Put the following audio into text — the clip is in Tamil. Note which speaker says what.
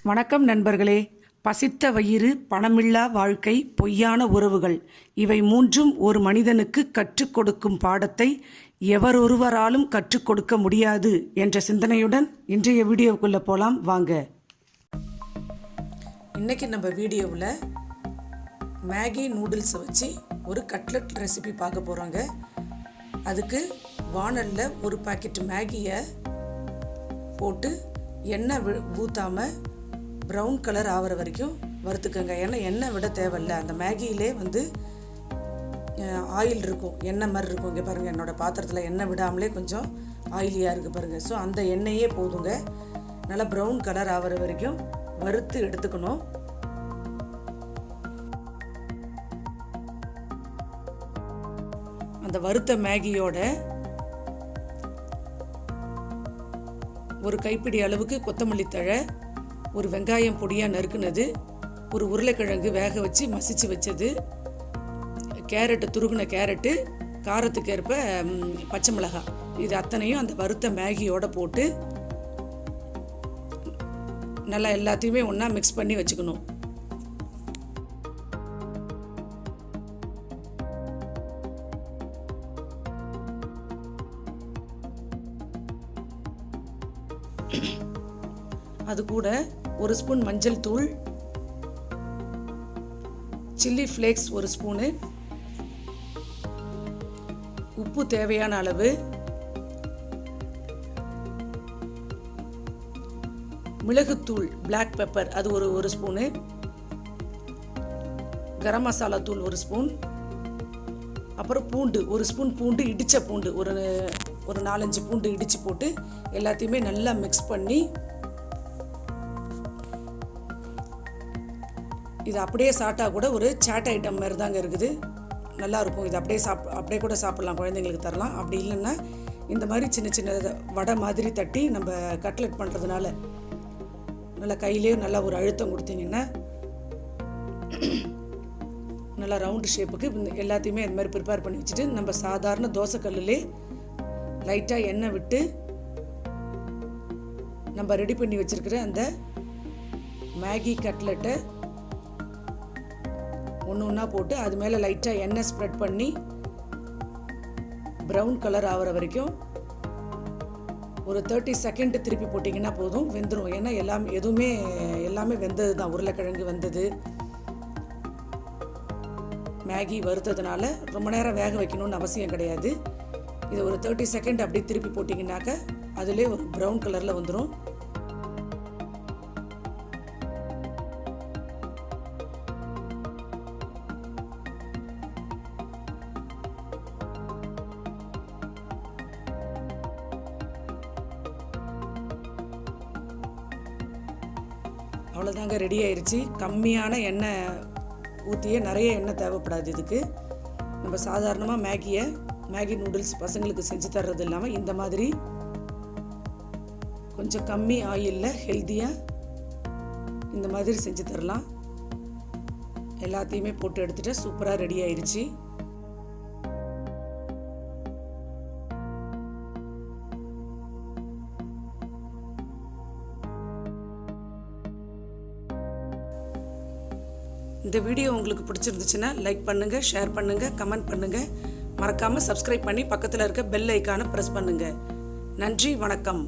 Speaker 1: வணக்கம் நண்பர்களே. பசித்த வயிறு, பணமில்லா வாழ்க்கை, பொய்யான உறவுகள், இவை மூன்றும் ஒரு மனிதனுக்கு கற்றுக் கொடுக்கும் பாடத்தை எவரொருவராலும் கற்றுக் கொடுக்க முடியாது என்ற சிந்தனையுடன் இன்றைய வீடியோவுக்குள்ளே போகலாம் வாங்க. இன்றைக்கி நம்ம வீடியோவில் மேகி நூடுல்ஸை வச்சு ஒரு கட்லெட் ரெசிபி பார்க்க போகிறோங்க. அதுக்கு வானலில் ஒரு பாக்கெட் மேகியை போட்டு எண்ணெய் ஊற்றாமல் ப்ரௌன் கலர் ஆகிற வரைக்கும் வறுத்துக்கோங்க. ஏன்னா எண்ணெய் விட தேவையில்லை, அந்த மேகியிலே ஆயில் இருக்கும், எண்ணெய் மாதிரி இருக்கும். இங்கே பாருங்கள், என்னோடய பாத்திரத்தில் எண்ணெய் விடாமலே கொஞ்சம் ஆயிலியாக இருக்குது பாருங்கள். ஸோ அந்த எண்ணெயே போதுங்க. நல்லா ப்ரௌன் கலர் ஆகிற வரைக்கும் வறுத்து எடுத்துக்கணும். அந்த வறுத்த மேகியோட ஒரு கைப்பிடி அளவுக்கு கொத்தமல்லி தழை, ஒரு வெங்காயம் பொடியாக நறுக்குனது, ஒரு உருளைக்கிழங்கு வேக வச்சு மசிச்சு வச்சது, கேரட்டு, துருகுன கேரட்டு, காரத்துக்கு ஏற்ப பச்சை மிளகாய், இது அத்தனையும் அந்த வறுத்த மேகியோடு போட்டு நல்லா எல்லாத்தையுமே ஒன்றா மிக்ஸ் பண்ணி வச்சுக்கணும். அது கூட ஒரு ஸ்பூன் மஞ்சள் தூள், சில்லி ஃப்ளேக்ஸ் ஒரு ஸ்பூனு, உப்பு தேவையான அளவு, மிளகுத்தூள் பிளாக் பெப்பர் அது ஒரு ஸ்பூனு, கரம் மசாலா தூள் ஒரு ஸ்பூன், அப்புறம் பூண்டு ஒரு ஸ்பூன், பூண்டு இடித்த பூண்டு ஒரு 4-5 பூண்டு இடித்து போட்டு எல்லாத்தையுமே நல்லா மிக்ஸ் பண்ணி இது அப்படியே சாப்பிட்டா கூட ஒரு சாட் ஐட்டம் மாதிரி தாங்க இருக்குது, நல்லாயிருக்கும். இது அப்படியே கூட சாப்பிட்லாம், குழந்தைங்களுக்கு தரலாம். அப்படி இல்லைன்னா இந்த மாதிரி சின்ன சின்ன வடை மாதிரி தட்டி நம்ம கட்லெட் பண்ணுறதுனால நல்லா கையிலே நல்லா ஒரு அழுத்தம் கொடுத்தீங்கன்னா நல்லா ரவுண்டு ஷேப்புக்கு எல்லாத்தையுமே இந்த மாதிரி ப்ரிப்பேர் பண்ணி வச்சுட்டு நம்ம சாதாரண தோசைக்கல்லிலே லைட்டாக எண்ணெய் விட்டு நம்ம ரெடி பண்ணி வச்சுருக்கிற அந்த மேகி கட்லெட்டை ஒன்று போட்டு அது மேலே லைட்டாக எண்ணெய் ஸ்ப்ரெட் பண்ணி ப்ரௌன் கலர் ஆகிற வரைக்கும் ஒரு 30 செகண்ட் திருப்பி போட்டிங்கன்னா போதும், வெந்துடும். ஏன்னா எல்லாமே வெந்தது தான், உருளைக்கிழங்கு வெந்தது, மேகி வறுத்ததுனால ரொம்ப நேரம் வேக வைக்கணும்னு அவசியம் கிடையாது. இது ஒரு 30 செகண்ட் அப்படி திருப்பி போட்டிங்கனாக்க அதிலே ஒரு ப்ரௌன் கலரில் வந்துடும். அவ்வளோதாங்க, ரெடி ஆயிடுச்சு. கம்மியான எண்ணெய் ஊற்றியே, நிறைய எண்ணெய் தேவைப்படாது இதுக்கு. நம்ம சாதாரணமாக மேகி நூடுல்ஸ் பசங்களுக்கு செஞ்சு தர்றது இல்லாமல் இந்த மாதிரி கொஞ்சம் கம்மி ஆயிலில் ஹெல்த்தியாக இந்த மாதிரி செஞ்சு தரலாம். எல்லாத்தையுமே போட்டு எடுத்துகிட்டு சூப்பராக ரெடி ஆயிடுச்சு. இந்த வீடியோ உங்களுக்கு பிடிச்சிருந்துச்சுன்னா லைக் பண்ணுங்கள், ஷேர் பண்ணுங்கள், கமெண்ட் பண்ணுங்கள். மறக்காமல் சப்ஸ்கிரைப் பண்ணி பக்கத்தில் இருக்க பெல் ஐக்கானை ப்ரெஸ் பண்ணுங்கள். நன்றி, வணக்கம்.